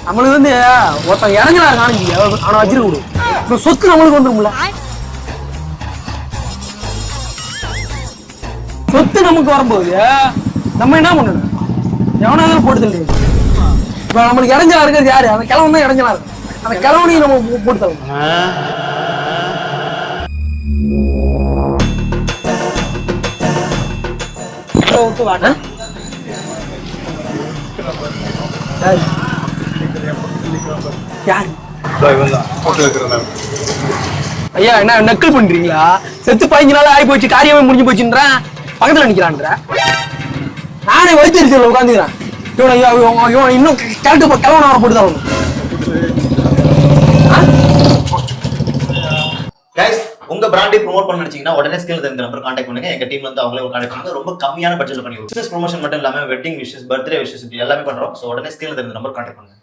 நம்மளுக்கு வந்து ஒருத்தன் இறங்கினா காணிக்க அவனை வச்சிருக்க விடு. இப்ப சொத்து நம்மளுக்கு வந்துரும்ல. சொத்து நமக்கு வரும்போது நம்ம என்ன பண்ணணும்? எவனாலும் போட்டு தள்ளு. இப்ப நம்மளுக்கு இறஞ்சலா இருக்கிறது யாரு? அந்த கிழவன் தான் இறஞ்சலா இருக்கு. அந்த கிழவனையும் நம்ம போட்டு தள்ளணும். ஐயா என்ன நக்கல் பண்றீங்களா? செத்து 15 நாள் ஆகி போச்சு, காரியமே முடிஞ்சு போச்சுன்றேன். பக்கத்துல நிக்கிறான்ற நானே வைத்திருச்சல உட்காந்துக்கிறேன். இவனை இன்னும் கிளவன வர போட்டுதான். உங்க பிராண்டை ப்ரோமோட் பண்ண நினைச்சீங்கன்னா உடனே ஸ்கில் இந்த நம்பர் கான்டாக்ட் பண்ணுங்க. எங்க டீம்ல இருந்து அவங்களே கான்டாக்ட் பண்ணுங்க. ரொம்ப கம்மியான பட்ஜெட்ல பண்ணி பிசினஸ் ப்ரொமோஷன் மட்டும் இல்லாம வெட்டிங் விஷஸ், பர்த்டே விஷஸ் எல்லாமே பண்றோம். சோ உடனே ஸ்கில் இந்த நம்பர் கான்டாக்ட் பண்ணுங்க.